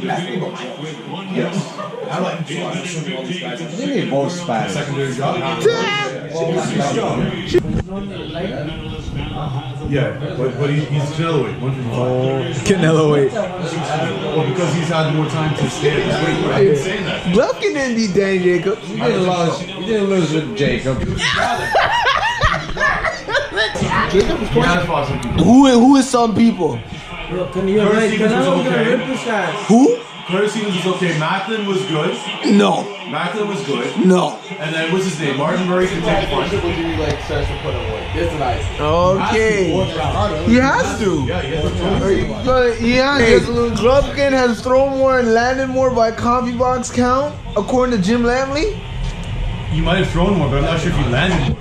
Yes. I like watching all these guys. They need both spots. Secondary job. Yeah, but he's Canelo weight, 155. Canelo weight. Well, because he's had more time to stay at his weight. But I didn't say that. Golovkin didn't beat Danny Jacobs. You didn't lose with Jacob. Jacob was Who is some people? Who? Curtis Stevens is okay. Macklin was good. No. Macklin was good. No. And then what's his name? Martin Murray can take the punch. Okay. He has to. Yeah, he has to. Golovkin has thrown more and landed more by coffee box count, according to Jim Lamley. He might have thrown more, but I'm not sure if he landed more.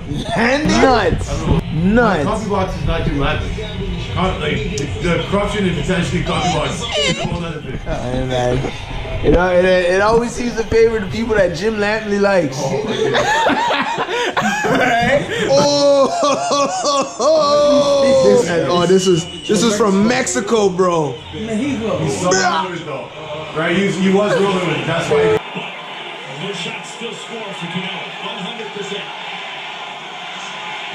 Nuts. Coffee box is not too landed. The corruption and potentially coffee box is a whole other thing. Hey, man. It always seems to favor the people that Jim Lampley likes. This is from Mexico, bro. Mexico. He's Southerners though, right? He was rolling with it. That's why. Your shot still scores for Canelo, 100%.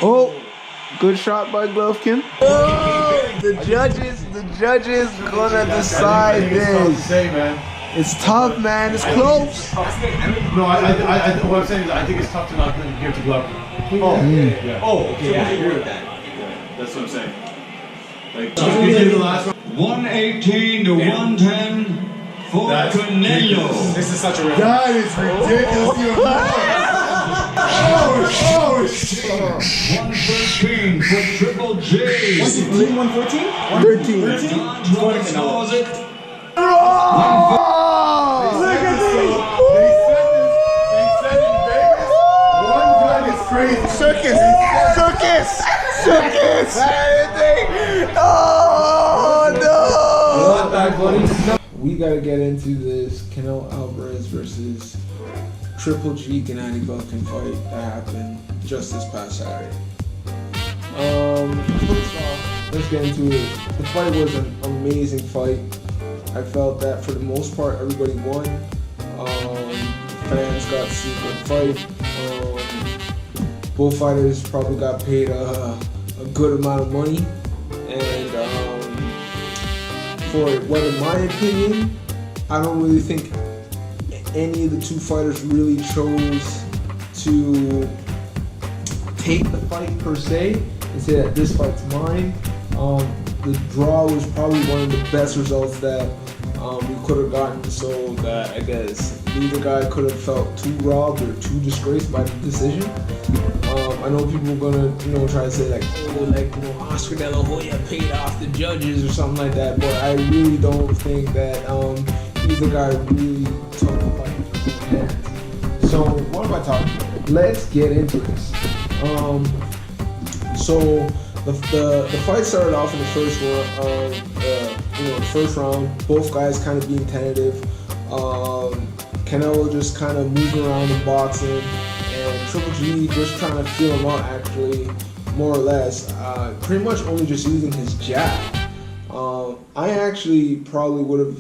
Oh, good shot by Golovkin. Oh, the judges gonna decide this. It's tough, man. It's close. No, what I'm saying is I think it's tough to not give to Golovkin. Okay, yeah, I agree with that. Yeah, that's what I'm saying. Like, just give you the last one. 118 to 110 for Canelo. This is such a risk. That is ridiculous. Oh, shit. 113 for Triple G. What's it, 114? 13. Look at this. They said in Vegas, one gun is crazy. Circus. Oh, no. We gotta get into this Canelo Alvarez versus Triple G Gennady Golovkin fight that happened just this past Saturday. First off, let's get into it. The fight was an amazing fight. I felt that for the most part, everybody won. Fans got to see a good fight. Both fighters probably got paid a good amount of money. And in my opinion, I don't really think any of the two fighters really chose to take the fight per se and say that this fight's mine. The draw was probably one of the best results that we could have gotten, so that I guess neither guy could have felt too robbed or too disgraced by the decision. I know people are gonna, try to say Oscar De La Hoya paid off the judges or something like that, but I really don't think that either guy really took the fight into his own hands. So what am I talking about? Let's get into this. So the fight started off in the first round. Both guys kind of being tentative. Canelo just kind of moving around and boxing, and Triple G just trying to feel him out, actually, more or less. Pretty much only just using his jab. I actually probably would have,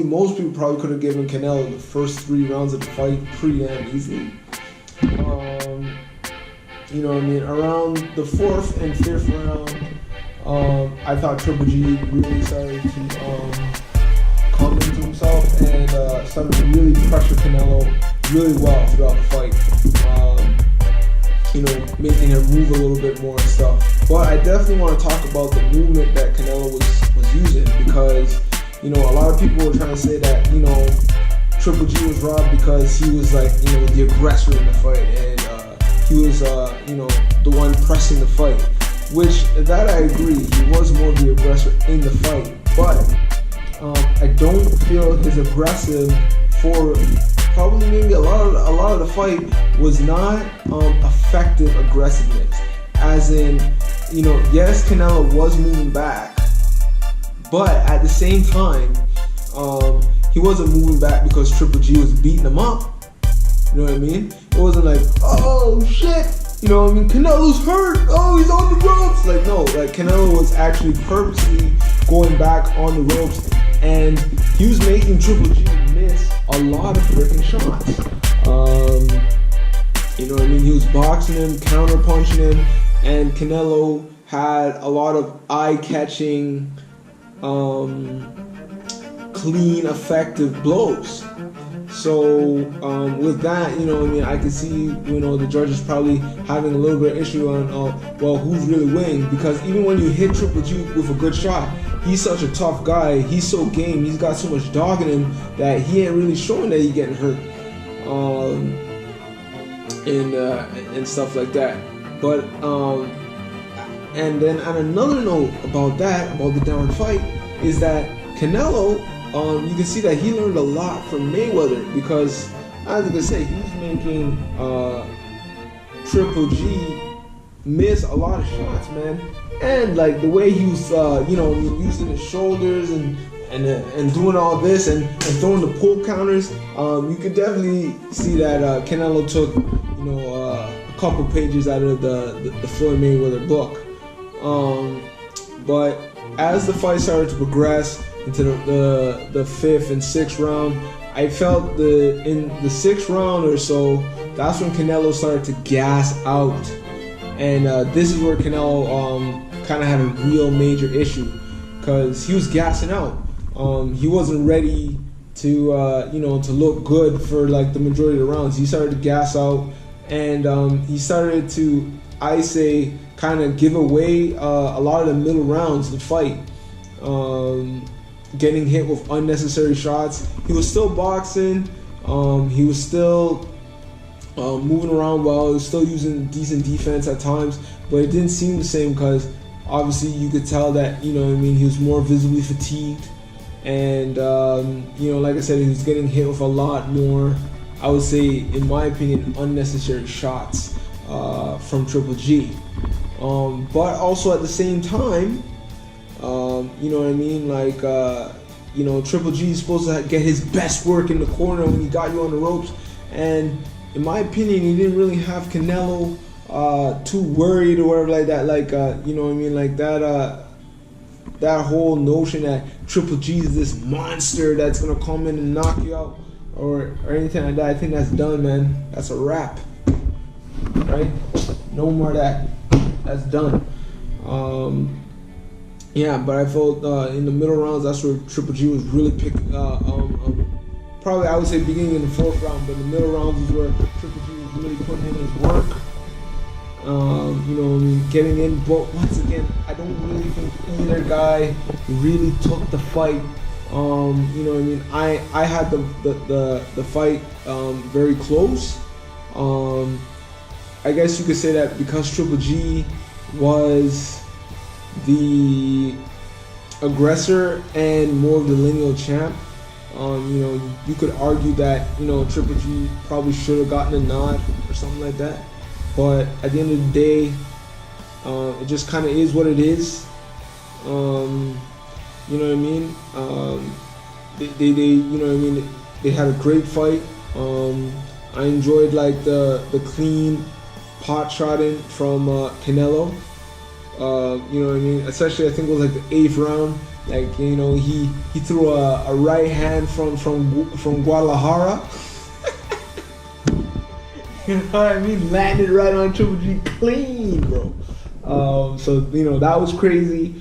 most people probably could have given Canelo the first 3 rounds of the fight pretty damn easily. Around the 4th and 5th round, I thought Triple G really started to come into himself and started to really pressure Canelo really well throughout the fight. Making him move a little bit more and stuff. But I definitely want to talk about the movement that Canelo was using, because, a lot of people were trying to say that, Triple G was robbed because he was the aggressor in the fight, and he was, the one pressing the fight. Which, that I agree, he was more the aggressor in the fight. But I don't feel his aggressive for probably maybe a lot of the fight was not effective aggressiveness. As in, yes, Canelo was moving back, but at the same time, he wasn't moving back because Triple G was beating him up. You know what I mean? It wasn't like, oh shit, Canelo's hurt, oh, he's on the ropes. No, Canelo was actually purposely going back on the ropes, and he was making Triple G miss a lot of freaking shots. You know what I mean? He was boxing him, counter punching him, and Canelo had a lot of eye-catching, clean, effective blows. So with that, you know what I mean, I can see, you know, the judges probably having a little bit of issue on, well, who's really winning, because even when you hit Triple G with a good shot, he's such a tough guy, he's so game, he's got so much dog in him that he ain't really showing that he's getting hurt, and stuff like that. But and then on another note about the Darren fight, is that Canelo, you can see that he learned a lot from Mayweather, because as I can say, he was making Triple G miss a lot of shots, man. And like the way he was, you know, using his shoulders and doing all this and throwing the pull counters, you could definitely see that Canelo took, you know, a couple pages out of the Floyd Mayweather book. But as the fight started to progress into the fifth and sixth round, I felt in the sixth round or so, that's when Canelo started to gas out, and this is where Canelo kind of had a real major issue, because he was gassing out. He wasn't ready to you know, to look good for like the majority of the rounds. He started to gas out, and he started to, I say, kind of give away a lot of the middle rounds of the fight, getting hit with unnecessary shots. He was still boxing, he was still moving around well, he was still using decent defense at times, but it didn't seem the same, because obviously you could tell that, you know what I mean, he was more visibly fatigued, and you know, like I said, he was getting hit with a lot more, I would say, in my opinion, unnecessary shots from Triple G. But also at the same time, you know what I mean, like, you know, Triple G is supposed to get his best work in the corner when he got you on the ropes, and in my opinion, he didn't really have Canelo too worried or whatever like that, like, you know what I mean, like that whole notion that Triple G is this monster that's gonna come in and knock you out or anything like that. I think that's done, man. That's a wrap, right? No more of that. That's done. Yeah, but I felt in the middle rounds, that's where Triple G was really picking. Probably I would say beginning in the fourth round, but in the middle rounds is where Triple G was really putting in his work. You know, getting in. But once again, I don't really think either guy really took the fight. You know what I mean? I had the fight very close. I guess you could say that because Triple G was the aggressor and more of the lineal champ, you know, you could argue that, you know, Triple G probably should have gotten a nod or something like that. But at the end of the day, it just kind of is what it is. You know what I mean? They you know what I mean? They had a great fight. I enjoyed like the clean pot shotting from Canelo. You know what I mean? Especially I think it was like the 8th round. Like, you know, he threw a right hand from Guadalajara. You know what I mean? Landed right on Triple G clean, bro. So, you know, that was crazy.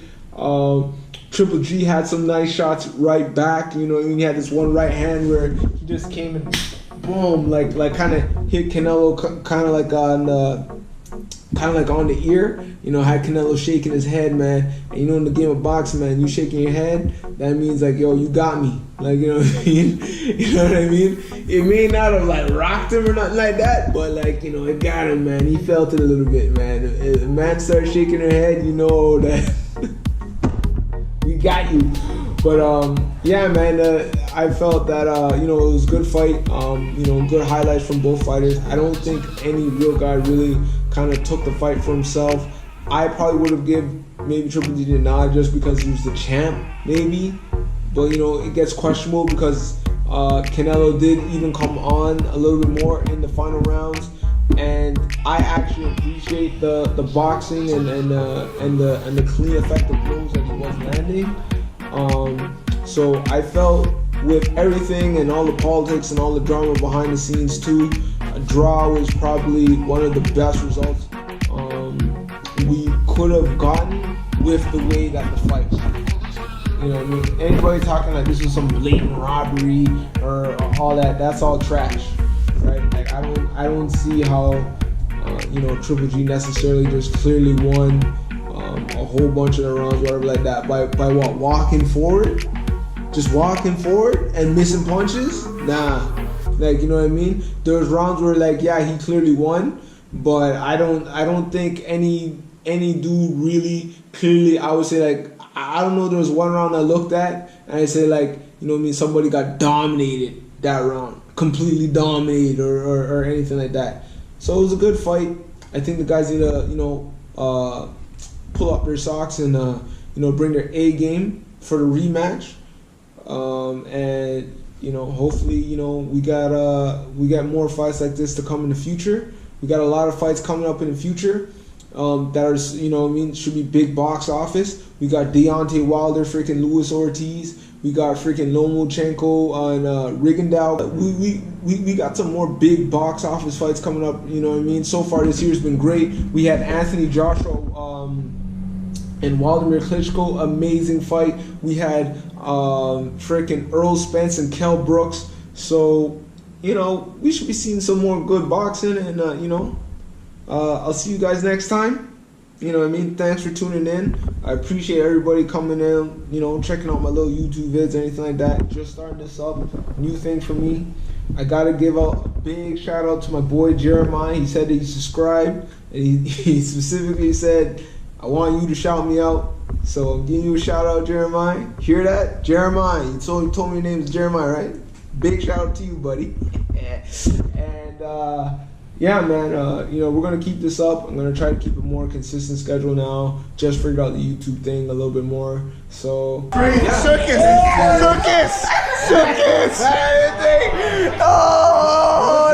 Triple G had some nice shots right back. You know, he had this one right hand where he just came and boom, like kind of hit Canelo, kind of like on the ear. You know, had Canelo shaking his head, man. And you know, in the game of boxing, man, you shaking your head, that means like, yo, you got me. Like, you know what I mean? You know what I mean? It may not have like rocked him or nothing like that, but like, you know, it got him, man. He felt it a little bit, man. If a man starts shaking her head, you know that we got you. But yeah, man, I felt that you know, it was a good fight. You know, good highlights from both fighters. I don't think any real guy really kind of took the fight for himself. I probably would have given maybe Triple G the nod just because he was the champ, maybe. But you know, it gets questionable because Canelo did even come on a little bit more in the final rounds, and I actually appreciate the boxing and the clean, effective blows that he was landing. So I felt with everything and all the politics and all the drama behind the scenes too, a draw was probably one of the best results we could have gotten with the way that the fight went. You know what I mean? Anybody talking like this was some blatant robbery or all that, that's all trash, right? Like I don't see how Triple G necessarily just clearly won a whole bunch of the rounds, whatever like that, by what, walking forward? Just walking forward and missing punches? Nah. Like, you know what I mean? There's rounds where like, yeah, he clearly won, but I don't think any dude really clearly, I would say like, I don't know, there was one round I looked at and I say like, you know what I mean, somebody got dominated that round, completely dominated or anything like that. So it was a good fight. I think the guys need to, pull up their socks and, bring their A game for the rematch. And hopefully, we got more fights like this to come in the future. We got a lot of fights coming up in the future that are, should be big box office. We got Deontay Wilder, freaking Luis Ortiz. We got freaking Lomachenko and Rigondeaux. We got some more big box office fights coming up. You know what I mean? So far this year's been great. We had Anthony Joshua and Wladimir Klitschko, amazing fight. We had freaking Earl Spence and Kell Brooks. So, we should be seeing some more good boxing. And, I'll see you guys next time. You know what I mean? Thanks for tuning in. I appreciate everybody coming in, checking out my little YouTube vids, anything like that. Just starting this up. New thing for me. I got to give out a big shout out to my boy Jeremiah. He said that he subscribed. And he specifically said, I want you to shout me out. So I'm giving you a shout out, Jeremiah. Hear that? Jeremiah. You told me your name is Jeremiah, right? Big shout out to you, buddy. And yeah, man, we're going to keep this up. I'm going to try to keep a more consistent schedule now. Just figured out the YouTube thing a little bit more. So, yeah. Circus! Oh!